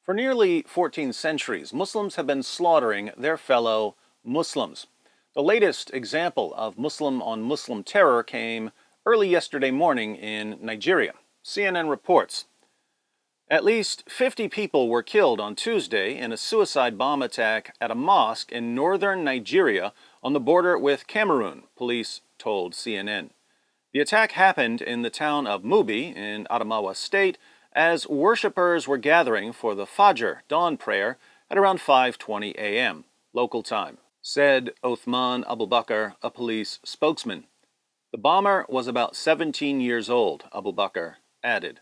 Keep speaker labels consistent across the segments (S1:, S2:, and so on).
S1: For nearly 14 centuries, Muslims have been slaughtering their fellow Muslims. The latest example of Muslim-on-Muslim terror came early yesterday morning in Nigeria. CNN reports at least 50 people were killed on Tuesday in a suicide bomb attack at a mosque in northern Nigeria on the border with Cameroon, police told CNN. The attack happened in the town of Mubi in Adamawa State as worshippers were gathering for the Fajr dawn prayer at around 5:20 a.m. local time, said Othman Abubakar, a police spokesman. The bomber was about 17 years old, Abubakar added.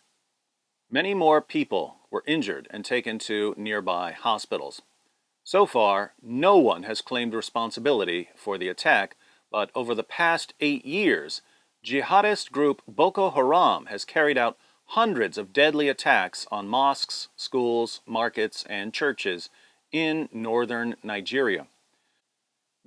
S1: Many more people were injured and taken to nearby hospitals. So far, no one has claimed responsibility for the attack, but over the past 8 years, jihadist group Boko Haram has carried out hundreds of deadly attacks on mosques, schools, markets, and churches in northern Nigeria.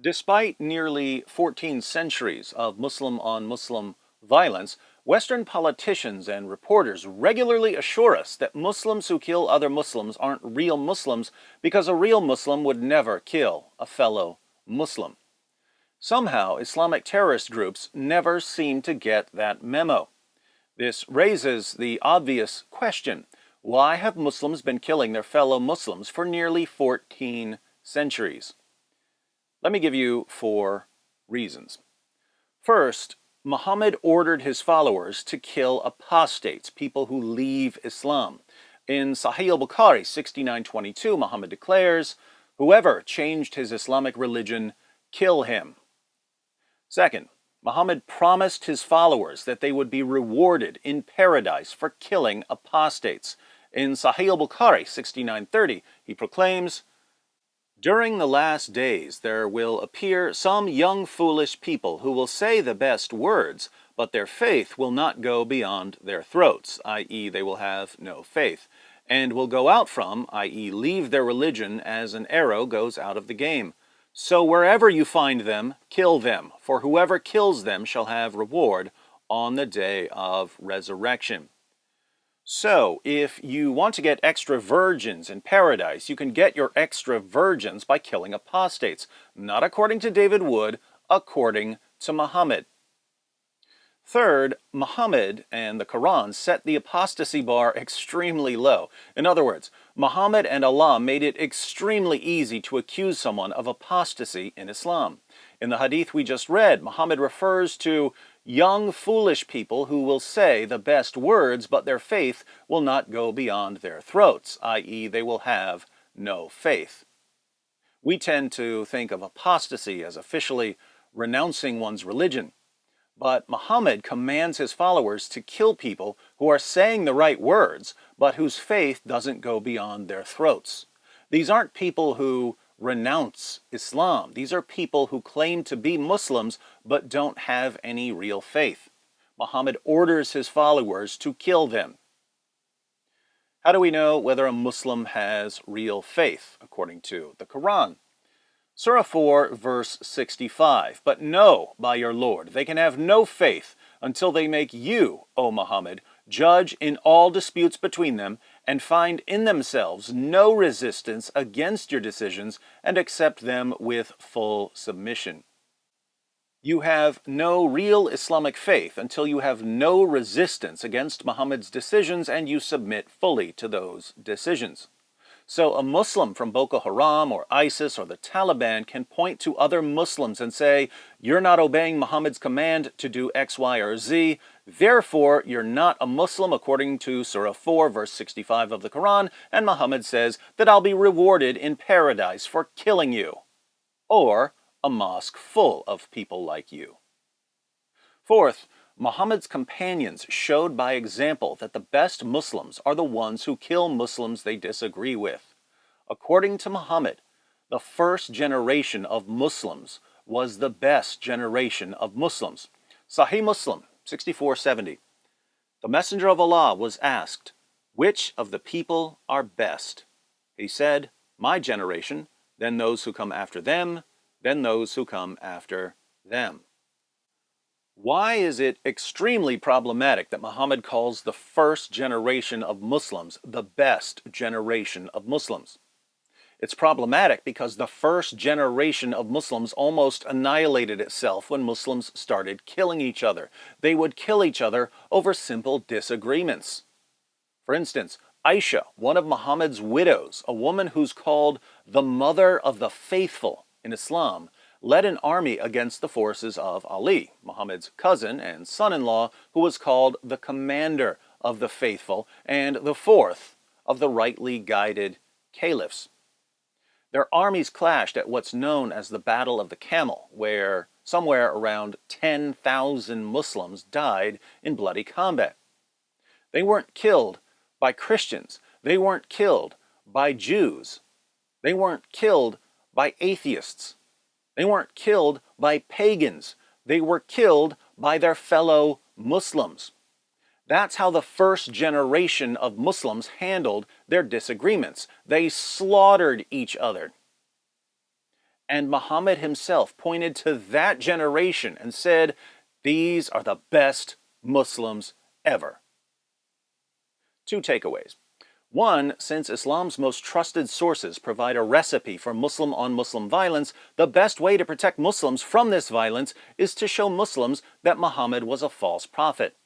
S1: Despite nearly 14 centuries of Muslim-on-Muslim violence, Western politicians and reporters regularly assure us that Muslims who kill other Muslims aren't real Muslims because a real Muslim would never kill a fellow Muslim. Somehow, Islamic terrorist groups never seem to get that memo. This raises the obvious question: why have Muslims been killing their fellow Muslims for nearly 14 centuries? Let me give you 4 reasons. First, Muhammad ordered his followers to kill apostates, people who leave Islam. In Sahih al-Bukhari 69:22, Muhammad declares, "Whoever changed his Islamic religion, kill him." Second, Muhammad promised his followers that they would be rewarded in paradise for killing apostates. In Sahih al-Bukhari 69:30, he proclaims, "During the last days there will appear some young foolish people who will say the best words, but their faith will not go beyond their throats," i.e. they will have no faith, "and will go out from," i.e. leave their religion as an arrow goes out of the game. So wherever you find them, kill them, for whoever kills them shall have reward on the day of resurrection. So, if you want to get extra virgins in paradise, you can get your extra virgins by killing apostates. Not according to David Wood, according to Muhammad. Third, Muhammad and the Quran set the apostasy bar extremely low. In other words, Muhammad and Allah made it extremely easy to accuse someone of apostasy in Islam. In the hadith we just read, Muhammad refers to young foolish people who will say the best words, but their faith will not go beyond their throats, i.e. they will have no faith. We tend to think of apostasy as officially renouncing one's religion. But Muhammad commands his followers to kill people who are saying the right words, but whose faith doesn't go beyond their throats. These aren't people who renounce Islam. These are people who claim to be Muslims, but don't have any real faith. Muhammad orders his followers to kill them. How do we know whether a Muslim has real faith, according to the Quran? Surah 4, verse 65, "But know by your Lord, they can have no faith until they make you, O Muhammad, judge in all disputes between them, and find in themselves no resistance against your decisions, and accept them with full submission." You have no real Islamic faith until you have no resistance against Muhammad's decisions and you submit fully to those decisions. So a Muslim from Boko Haram or ISIS or the Taliban can point to other Muslims and say, "You're not obeying Muhammad's command to do X, Y, or Z, therefore you're not a Muslim according to Surah 4, verse 65 of the Quran, and Muhammad says that I'll be rewarded in paradise for killing you." Or a mosque full of people like you. Fourth, Muhammad's companions showed by example that the best Muslims are the ones who kill Muslims they disagree with. According to Muhammad, the first generation of Muslims was the best generation of Muslims. Sahih Muslim 6470. The Messenger of Allah was asked, "Which of the people are best?" He said, "My generation, then those who come after them, then those who come after them." Why is it extremely problematic that Muhammad calls the first generation of Muslims the best generation of Muslims? It's problematic because the first generation of Muslims almost annihilated itself when Muslims started killing each other. They would kill each other over simple disagreements. For instance, Aisha, one of Muhammad's widows, a woman who's called the mother of the faithful in Islam, led an army against the forces of Ali, Muhammad's cousin and son-in-law, who was called the commander of the faithful and the fourth of the rightly guided caliphs. Their armies clashed at what's known as the Battle of the Camel, where somewhere around 10,000 Muslims died in bloody combat. They weren't killed by Christians. They weren't killed by Jews. They weren't killed by atheists. They weren't killed by pagans. They were killed by their fellow Muslims. That's how the first generation of Muslims handled their disagreements. They slaughtered each other. And Muhammad himself pointed to that generation and said, "These are the best Muslims ever." Two takeaways. One, since Islam's most trusted sources provide a recipe for Muslim-on-Muslim violence, the best way to protect Muslims from this violence is to show Muslims that Muhammad was a false prophet.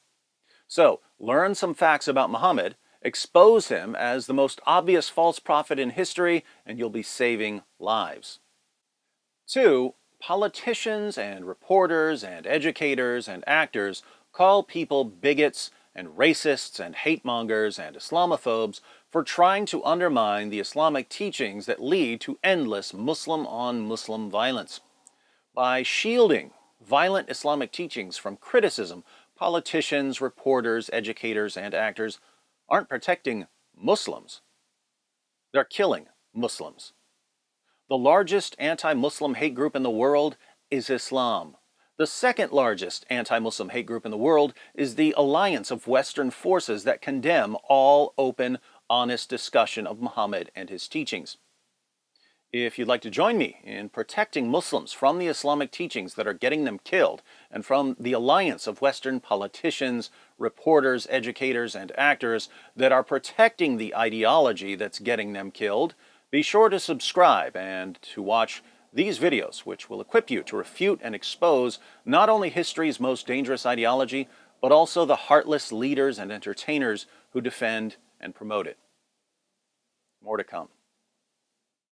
S1: So, learn some facts about Muhammad, expose him as the most obvious false prophet in history, and you'll be saving lives. Two, politicians and reporters and educators and actors call people bigots and racists and hate-mongers and Islamophobes for trying to undermine the Islamic teachings that lead to endless Muslim-on-Muslim violence. By shielding violent Islamic teachings from criticism, politicians, reporters, educators, and actors aren't protecting Muslims. They're killing Muslims. The largest anti-Muslim hate group in the world is Islam. The second largest anti-Muslim hate group in the world is the alliance of Western forces that condemn all open, honest discussion of Muhammad and his teachings. If you'd like to join me in protecting Muslims from the Islamic teachings that are getting them killed, and from the alliance of Western politicians, reporters, educators, and actors that are protecting the ideology that's getting them killed, be sure to subscribe and to watch these videos, which will equip you to refute and expose not only history's most dangerous ideology, but also the heartless leaders and entertainers who defend and promote it. More to come.